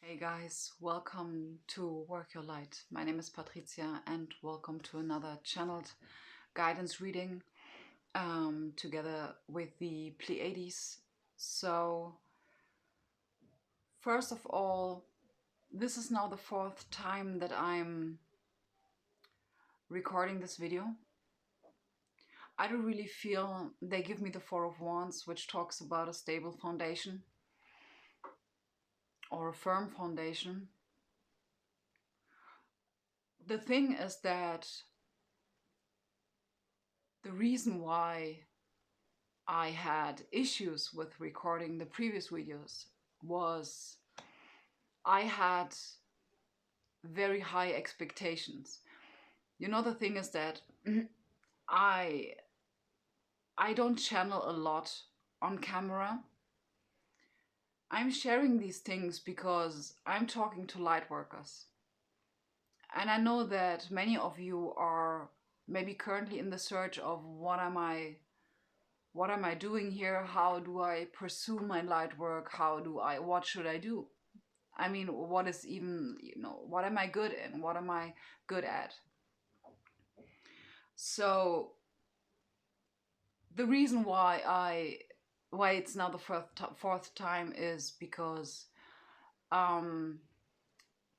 Hey guys, welcome to Work Your Light. My name is Patricia and welcome to another channeled guidance reading together with the Pleiades. So, first of all, this is now the fourth time that I'm recording this video. I don't really feel they give me the Four of Wands, which talks about a stable foundation or a firm foundation. The thing is that the reason why I had issues with recording the previous videos was I had very high expectations. You know, the thing is that I don't channel a lot on camera. I'm sharing these things because I'm talking to light workers. And I know that many of you are maybe currently in the search of what am I doing here? How do I pursue my light work? What should I do? I mean, what is even, what am I good in? What am I good at? So the reason why it's now the fourth time is because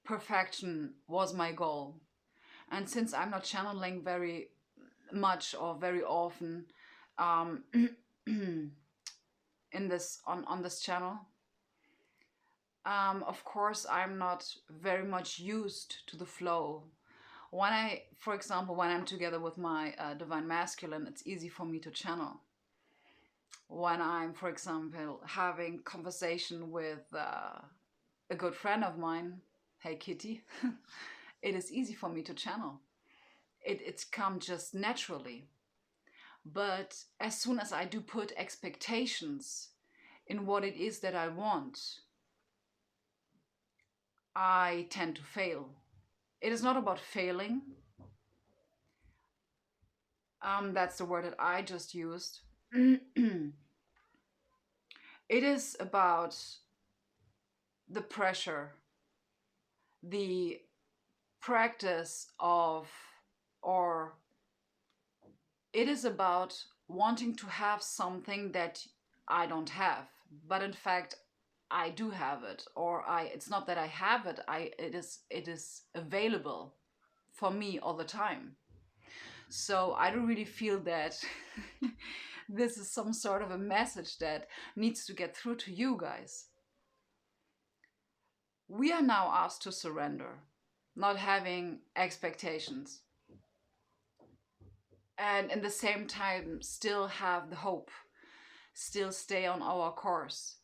perfection was my goal. And since I'm not channeling very much or very often in this on this channel, of course I'm not very much used to the flow. For example, when I'm together with my divine masculine, it's easy for me to channel. When I'm, for example, having conversation with a good friend of mine, hey Kitty, it is easy for me to channel. It's come just naturally. But as soon as I do put expectations in what it is that I want, I tend to fail. It is not about failing. That's the word that I just used. It is about the pressure, the practice of, or it is about wanting to have something that I don't have, but in fact I do have it, or it's not that I have it, it is available for me all the time. So I don't really feel that this is some sort of a message that needs to get through to you guys. We are now asked to surrender, not having expectations, and in the same time still have the hope, still stay on our course,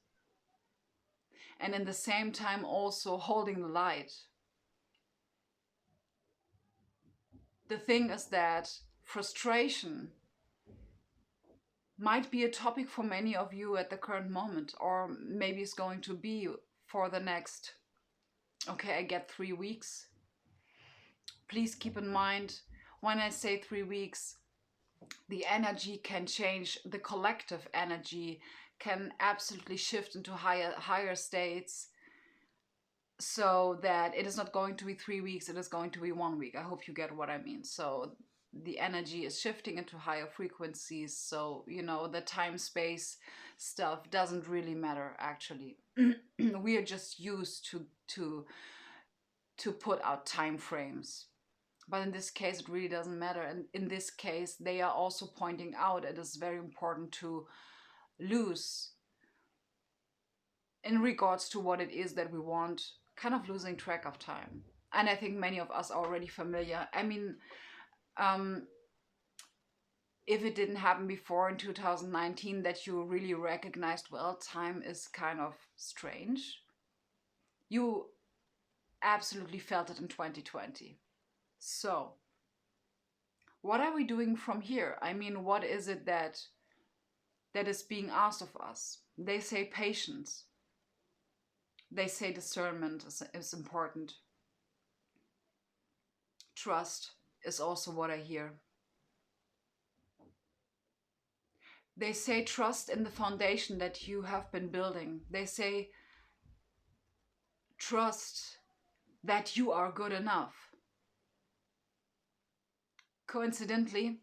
and in the same time also holding the light. The thing is that frustration might be a topic for many of you at the current moment, or maybe it's going to be for the next, okay, I get 3 weeks. Please keep in mind, when I say 3 weeks, the energy can change. The collective energy can absolutely shift into higher states, so that it is not going to be 3 weeks, it is going to be 1 week. I hope you get what I mean. So the energy is shifting into higher frequencies, so the time space stuff doesn't really matter actually. We are just used to put out time frames, but in this case it really doesn't matter. And in this case they are also pointing out it is very important to lose, in regards to what it is that we want, kind of losing track of time. And I think many of us are already familiar. I mean, if it didn't happen before in 2019 that you really recognized, well, time is kind of strange, you absolutely felt it in 2020. So what are we doing from here? I mean, what is it that is being asked of us? They say patience. They say discernment is important. Trust is also what I hear. They say trust in the foundation that you have been building. They say trust that you are good enough. Coincidentally,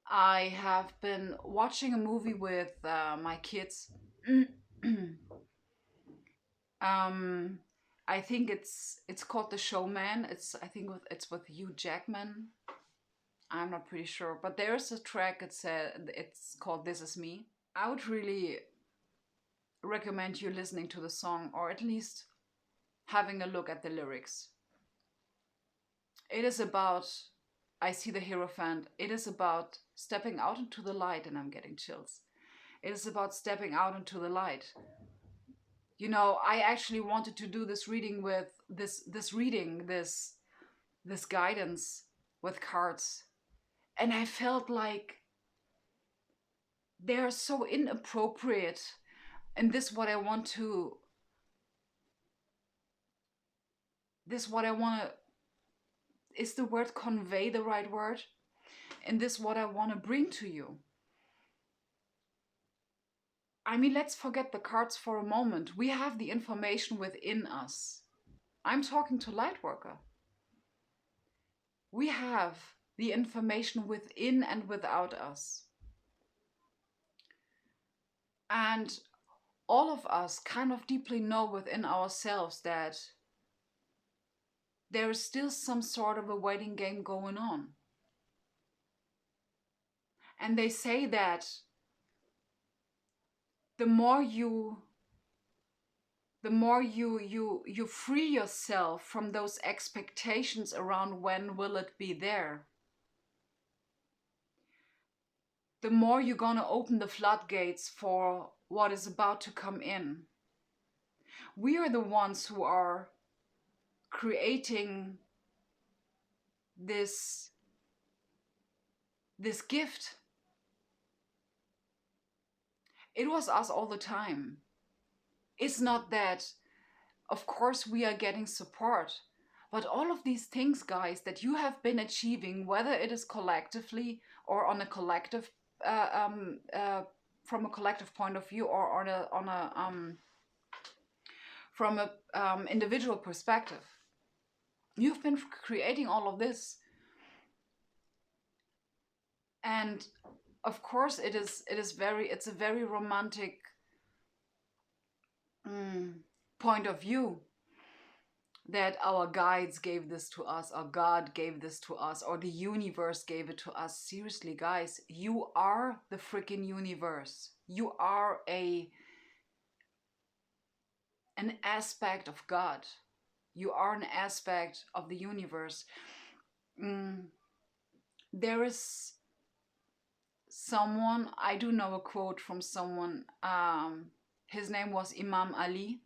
I have been watching a movie with my kids. um, I think it's called The Showman. It's with Hugh Jackman. I'm not pretty sure, but there's a track. It's called "This Is Me." I would really recommend you listening to the song, or at least having a look at the lyrics. It is about, I see the Hierophant. It is about stepping out into the light, and I'm getting chills. It is about stepping out into the light. You know, I actually wanted to do this reading with this guidance with cards, and I felt like they are so inappropriate. And this what I want to is the word convey the right word? And this what I want to bring to you. I mean, let's forget the cards for a moment. We have the information within us. I'm talking to Lightworker. We have the information within and without us. And all of us kind of deeply know within ourselves that there is still some sort of a waiting game going on. And they say that the more you free yourself from those expectations around when will it be there, the more you're gonna open the floodgates for what is about to come in. We are the ones who are creating this gift. It was us all the time. It's not that, of course, we are getting support, but all of these things, guys, that you have been achieving, whether it is collectively or on a collective, from a collective point of view, or from a individual perspective, you've been creating all of this, and of course, it's a very romantic point of view that our guides gave this to us, or God gave this to us, or the universe gave it to us. Seriously, guys, you are the freaking universe. You are an aspect of God. You are an aspect of the universe. There is someone, I do know a quote from someone, his name was Imam Ali.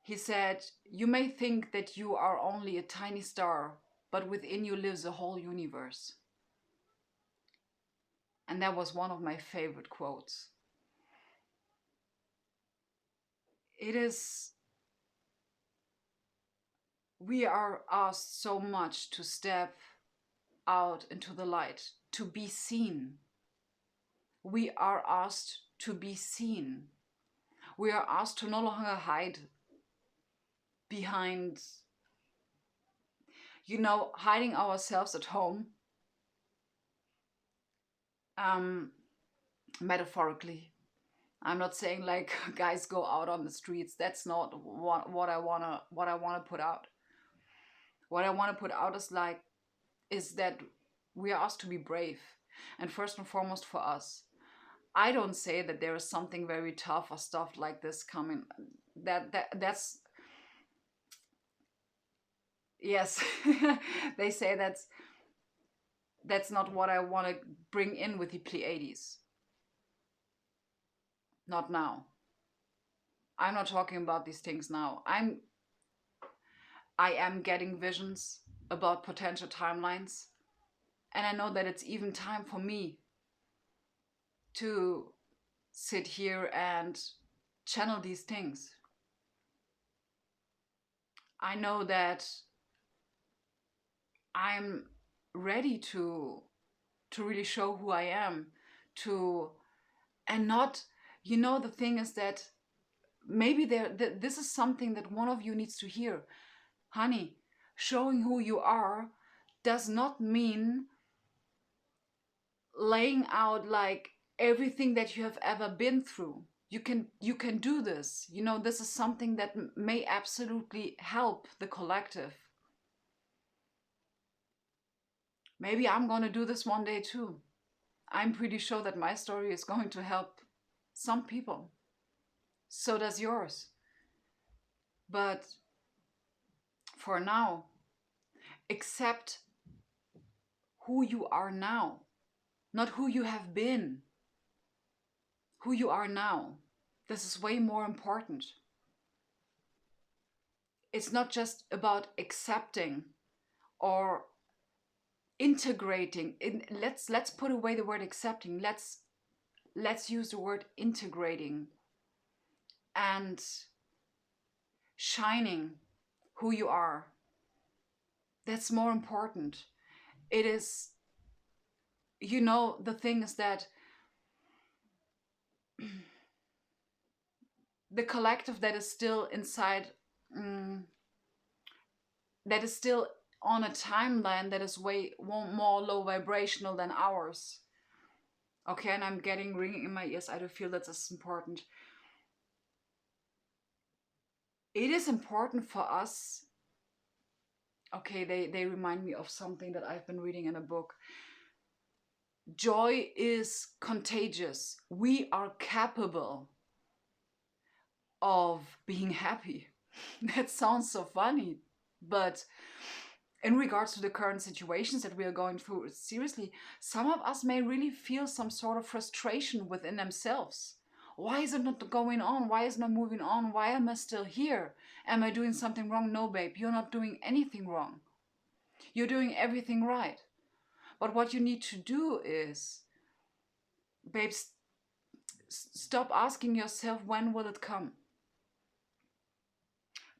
He said, "You may think that you are only a tiny star, but within you lives a whole universe." And that was one of my favorite quotes. We are asked so much to step out into the light, to be seen. We are asked to be seen. We are asked to no longer hide behind, hiding ourselves at home, metaphorically. I'm not saying like guys go out on the streets. That's not what I wanna put out. What I wanna put out is that we are asked to be brave, and first and foremost for us. I don't say that there is something very tough or stuff like this coming. That's yes. They say that's not what I want to bring in with the Pleiades. Not now. I'm not talking about these things now. I am getting visions about potential timelines, and I know that it's even time for me to sit here and channel these things. I know that I'm ready to really show who I am, and not, the thing is that maybe this is something that one of you needs to hear. Honey, showing who you are does not mean laying out like everything that you have ever been through. You can do this. You know, this is something that may absolutely help the collective. Maybe I'm going to do this one day too. I'm pretty sure that my story is going to help some people. So does yours. But for now, accept who you are now, not who you have been. Who you are now. This is way more important. It's not just about accepting or integrating. Let's put away the word accepting. Let's use the word integrating and shining who you are. That's more important. It is, you know, the thing is that the collective that is still inside, that is still on a timeline that is way more low vibrational than ours. Okay, and I'm getting ringing in my ears. I do feel that this is important. It is important for us. Okay, they remind me of something that I've been reading in a book. Joy is contagious. We are capable of being happy. That sounds so funny, but in regards to the current situations that we are going through, seriously, some of us may really feel some sort of frustration within themselves. Why is it not going on? Why is it not moving on? Why am I still here? Am I doing something wrong? No, babe, you're not doing anything wrong. You're doing everything right. But what you need to do is, babes, stop asking yourself, when will it come?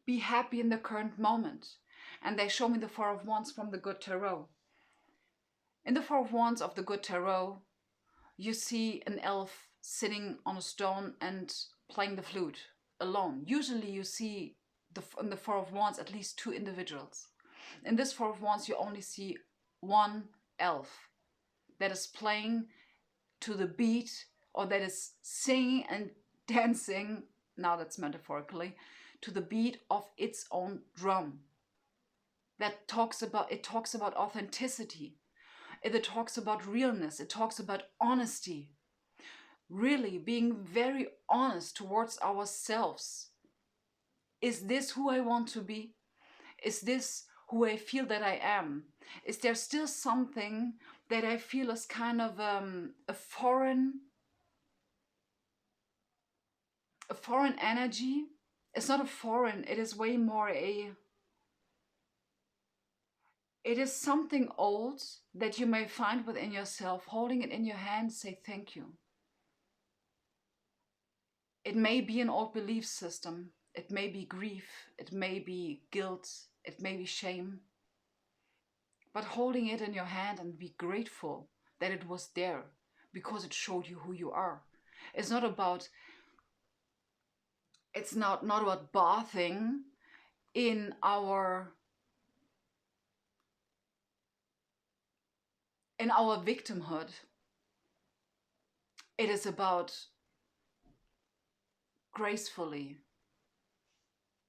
Be happy in the current moment. And they show me the Four of Wands from the Good Tarot. In the Four of Wands of the Good Tarot, you see an elf sitting on a stone and playing the flute alone. Usually you see in the Four of Wands at least two individuals. In this Four of Wands you only see one elf that is playing to the beat, or that is singing and dancing, now that's metaphorically, to the beat of its own drum. That talks about authenticity. It talks about realness. It talks about honesty. Really being very honest towards ourselves. Is this who I want to be? Is this who I feel that I am? Is there still something that I feel is kind of a foreign energy? It's not a foreign, it is way more it is something old that you may find within yourself. Holding it in your hand, say thank you. It may be an old belief system. It may be grief. It may be guilt. It may be shame. But holding it in your hand and be grateful that it was there because it showed you who you are. It's not about bathing in our victimhood. It is about gracefully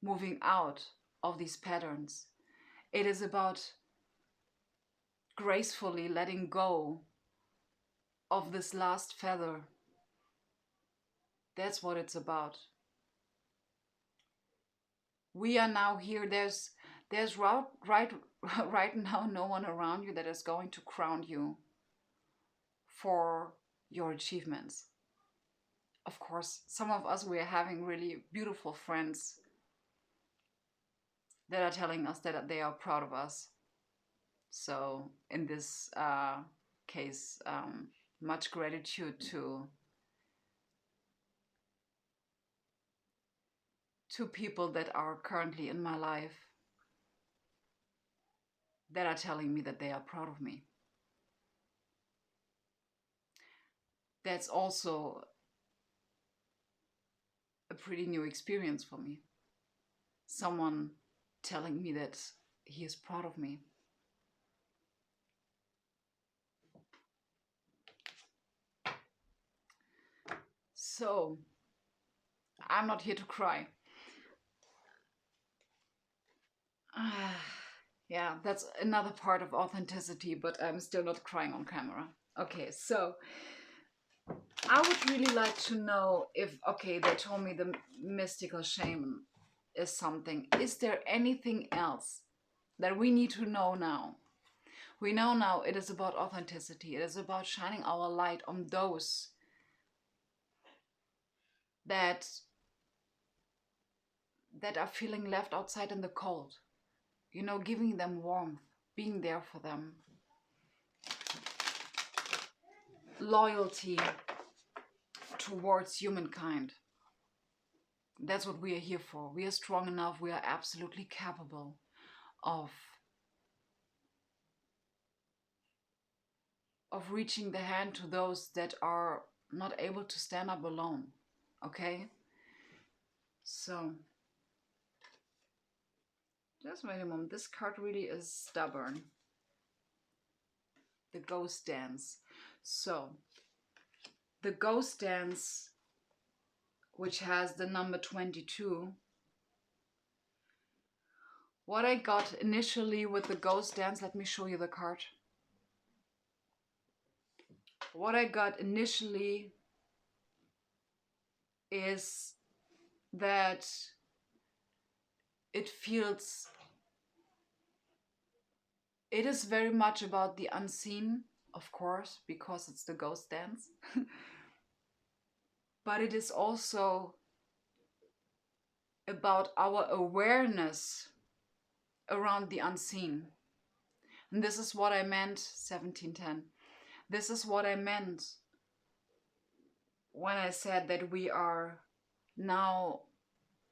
moving out of these patterns. It is about gracefully letting go of this last feather. That's what it's about. We are now here. There's right now no one around you that is going to crown you for your achievements. Of course, some of us, we are having really beautiful friends that are telling us that they are proud of us. So in this case, much gratitude to people that are currently in my life that are telling me that they are proud of me. That's also a pretty new experience for me. Someone telling me that he is proud of me. So, I'm not here to cry. Yeah, that's another part of authenticity, but I'm still not crying on camera. Okay, so I would really like to know if, okay, they told me the mystical shaman is something. Is there anything else that we need to know now? We know now it is about authenticity. It is about shining our light on those that are feeling left outside in the cold. You know, giving them warmth, being there for them. Loyalty towards humankind. That's what we are here for. We are strong enough. We are absolutely capable of reaching the hand to those that are not able to stand up alone. Okay? So, just wait a moment. This card really is stubborn. The Ghost Dance. So, the Ghost Dance, which has the number 22. What I got initially with the Ghost Dance, let me show you the card. What I got initially is that it feels, it is very much about the unseen, of course, because it's the Ghost Dance. But it is also about our awareness around the unseen. And this is what I meant, 1710. This is what I meant when I said that we are now,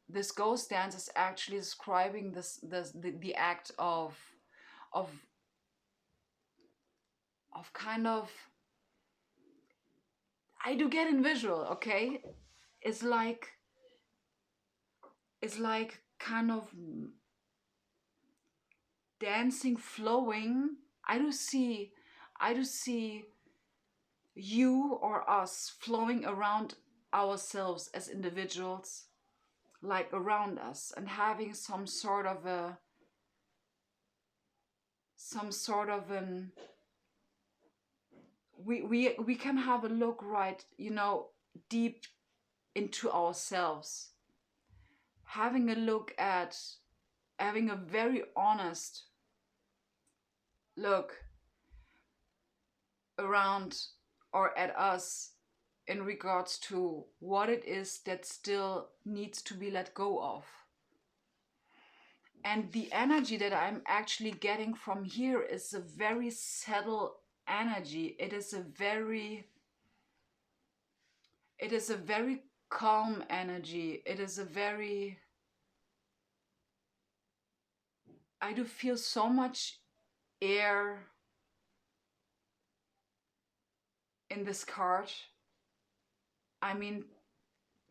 this Ghost Dance is actually describing the act of kind of, I do get in visual, okay? It's like kind of dancing, flowing. I do see you or us flowing around ourselves as individuals, like around us, and having some sort of an, we can have a look, right, you know, deep into ourselves, having a look at, having a very honest look around or at us in regards to what it is that still needs to be let go of. And the energy that I'm actually getting from here is a very settled energy. It is a very calm energy. It is a very, I do feel so much air in this card. I mean,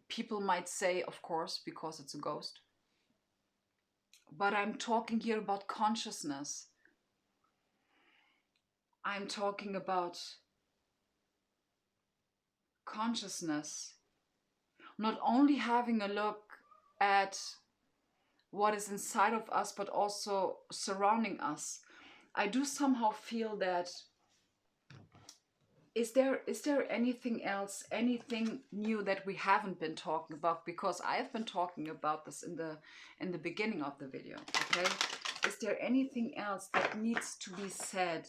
people might say, of course, because it's a ghost. But I'm talking here about consciousness. I'm talking about consciousness. Not only having a look at what is inside of us, but also surrounding us. I do somehow feel that, is there anything else, anything new that we haven't been talking about? Because I have been talking about this in the beginning of the video, okay? Is there anything else that needs to be said,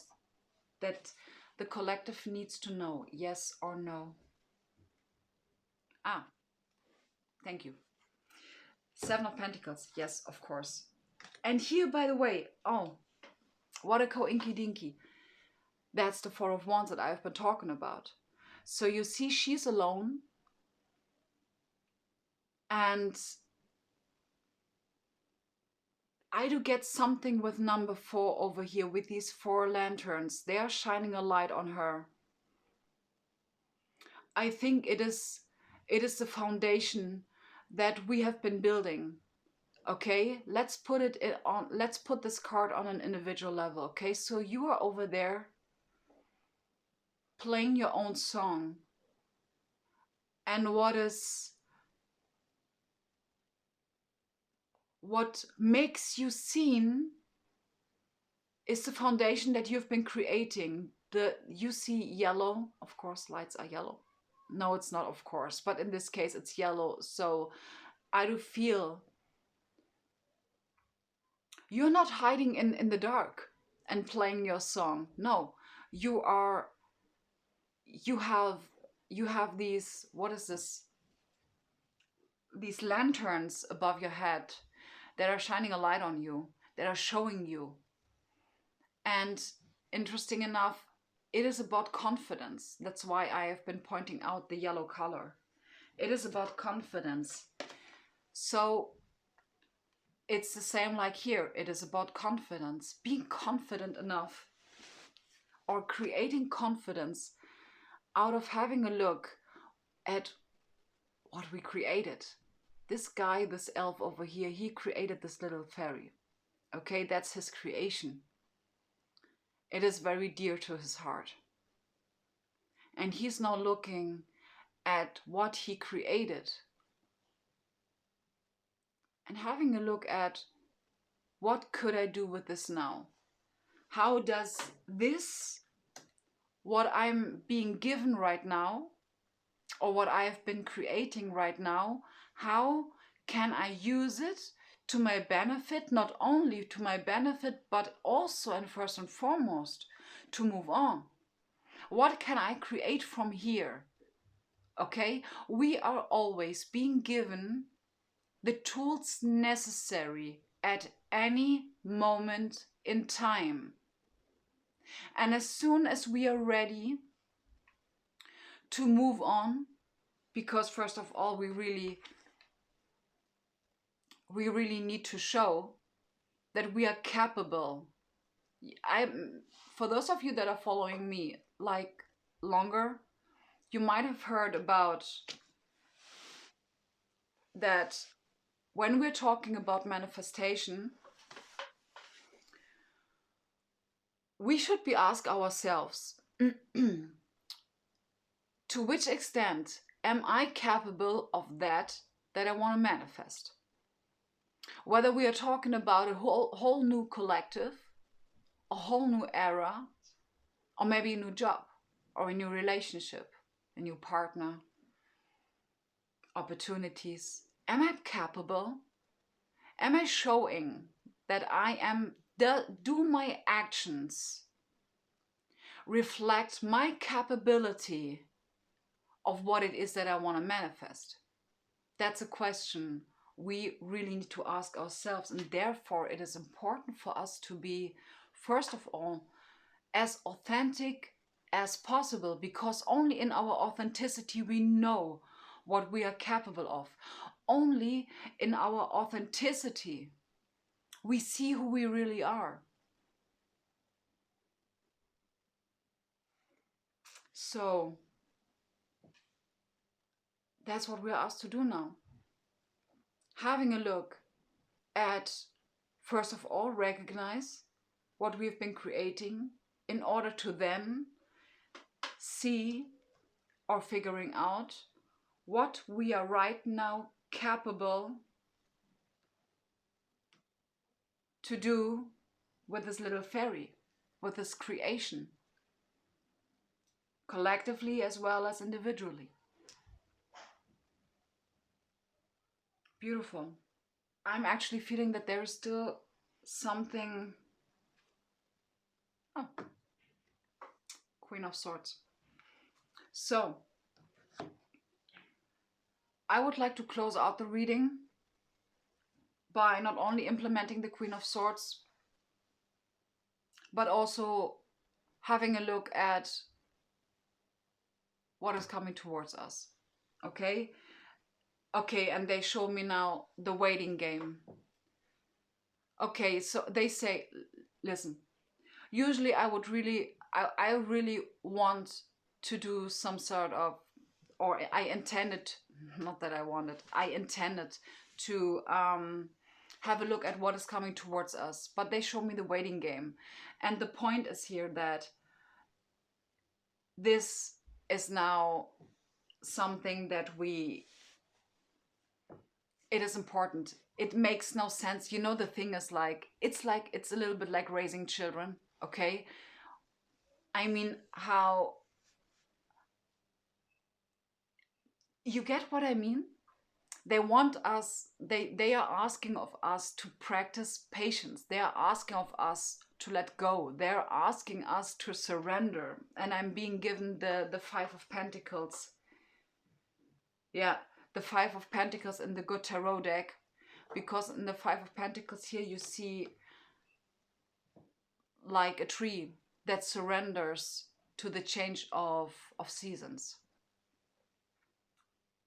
that the collective needs to know? Yes or no? Ah, thank you. 7 of Pentacles, yes, of course. And here, by the way, oh, what a co-inky-dinky. That's the 4 of Wands that I've been talking about. So you see, she's alone. And I do get something with number 4 over here with these 4 lanterns. They are shining a light on her. I think it is the foundation that we have been building. Okay, let's put it on, let's put this card on an individual level. Okay, so you are over there playing your own song, and what makes you seen is the foundation that you've been creating. You see yellow, of course lights are yellow. No, it's not, of course, but in this case it's yellow. So I do feel you're not hiding in the dark and playing your song. No, you have these, what is this? These lanterns above your head that are shining a light on you, that are showing you. And interesting enough, it is about confidence. That's why I have been pointing out the yellow color. It is about confidence. So it's the same like here. It is about confidence. Being confident enough, or creating confidence out of having a look at what we created. This guy, this elf over here, he created this little fairy. Okay, that's his creation. It is very dear to his heart. And he's now looking at what he created and having a look at, what could I do with this now? How does this, what I'm being given right now, or what I have been creating right now, how can I use it to my benefit? Not only to my benefit, but also and first and foremost to move on. What can I create from here? Okay, we are always being given the tools necessary at any moment in time. And as soon as we are ready to move on, because first of all, we really need to show that we are capable. For those of you that are following me like longer, you might have heard about that when we're talking about manifestation, we should be ask ourselves, to which extent am I capable of that I want to manifest? Whether we are talking about a whole new collective, a whole new era, or maybe a new job, or a new relationship, a new partner, opportunities. Am I capable? Am I showing that I am, do my actions reflect my capability of what it is that I want to manifest? That's a question we really need to ask ourselves, and therefore it is important for us to be, first of all, as authentic as possible, because only in our authenticity we know what we are capable of. Only in our authenticity we see who we really are. So that's what we're asked to do now. Having a look at, first of all, recognize what we've been creating in order to then see or figuring out what we are right now capable to do with this little fairy, with this creation, collectively as well as individually. Beautiful. I'm actually feeling that there is still something. Oh, Queen of Swords. So I would like to close out the reading by not only implementing the Queen of Swords, but also having a look at what is coming towards us. Okay? Okay, and they show me now the waiting game. Okay, so they say, listen, usually I really want to do some sort of, or I intended not that I wanted, I intended to have a look at what is coming towards us. But they show me the waiting game. And the point is here that this is now something that it is important. It makes no sense. You know, the thing is it's a little bit like raising children, okay? I mean, how, you get what I mean? They want us, they are asking of us to practice patience. They are asking of us to let go. They're asking us to surrender. And I'm being given the Five of Pentacles. Yeah, the Five of Pentacles in the Good Tarot deck. Because in the Five of Pentacles here you see like a tree that surrenders to the change of seasons.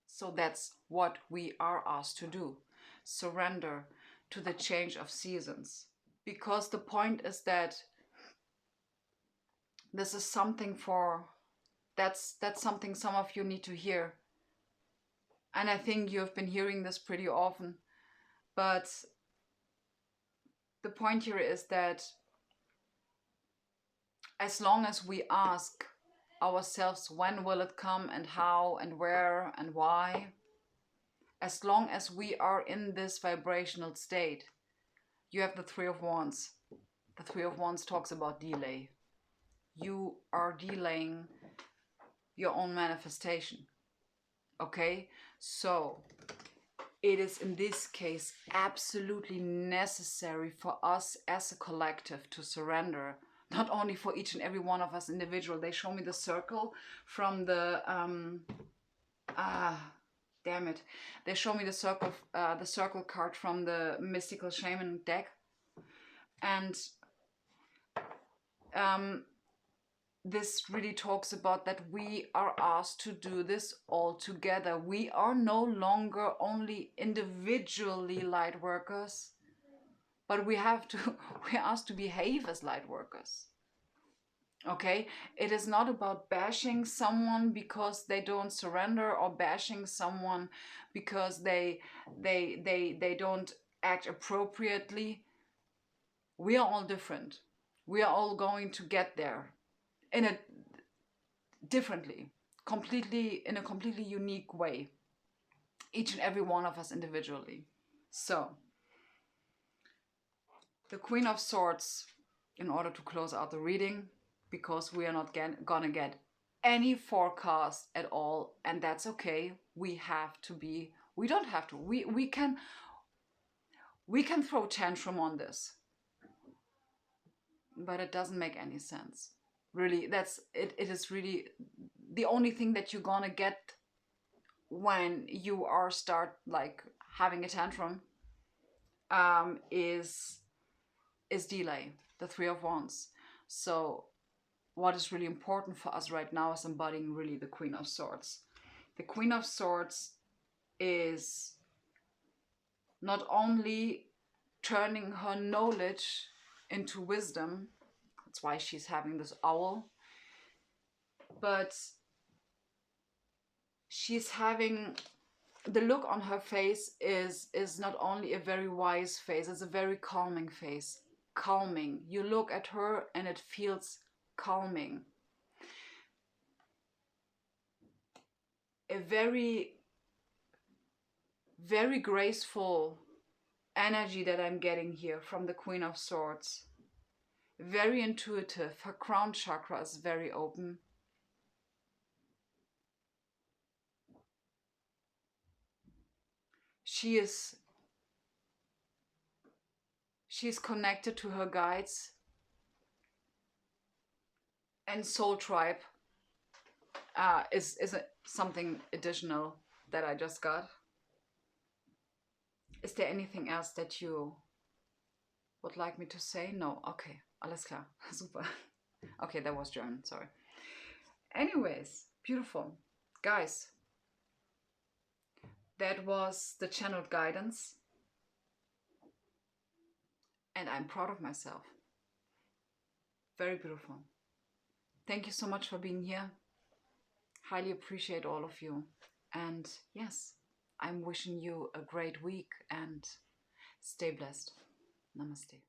So that's what we are asked to do. Surrender to the change of seasons. Because the point is that this is something that's something some of you need to hear. And I think you have been hearing this pretty often. But the point here is that as long as we ask ourselves when will it come and how and where and why, as long as we are in this vibrational state, you have the Three of Wands. The Three of Wands talks about delay. You are delaying your own manifestation. Okay? So it is in this case absolutely necessary for us as a collective to surrender. Not only for each and every one of us individual. They show me the circle from the damn it. They show me the circle card from the Mystical Shaman deck. And this really talks about that we are asked to do this all together. We are no longer only individually light workers, but we're asked to behave as light workers. Okay? It is not about bashing someone because they don't surrender, or bashing someone because they don't act appropriately. We are all different. We are all going to get there in a differently, in a completely unique way. Each and every one of us individually. So, the Queen of Swords, in order to close out the reading, because we are not gonna get any forecast at all, and that's okay. We don't have to. We can throw tantrum on this, but it doesn't make any sense. Really, it is really the only thing that you're gonna get when you start like having a tantrum is delay, the Three of Wands. So what is really important for us right now is embodying really the Queen of Swords. The Queen of Swords is not only turning her knowledge into wisdom, that's why she's having this owl, but she's having, the look on her face is not only a very wise face, it's a very calming face. Calming. You look at her and it feels calming. A very, very graceful energy that I'm getting here from the Queen of Swords. Very intuitive. Her crown chakra is very open. She's connected to her guides and soul tribe is something additional that I just got. Is there anything else that you would like me to say? No? Okay, alles klar. Super. Okay, that was German, sorry. Anyways, beautiful. Guys, that was the channeled guidance. And I'm proud of myself. Very beautiful. Thank you so much for being here. Highly appreciate all of you. And yes, I'm wishing you a great week and stay blessed. Namaste.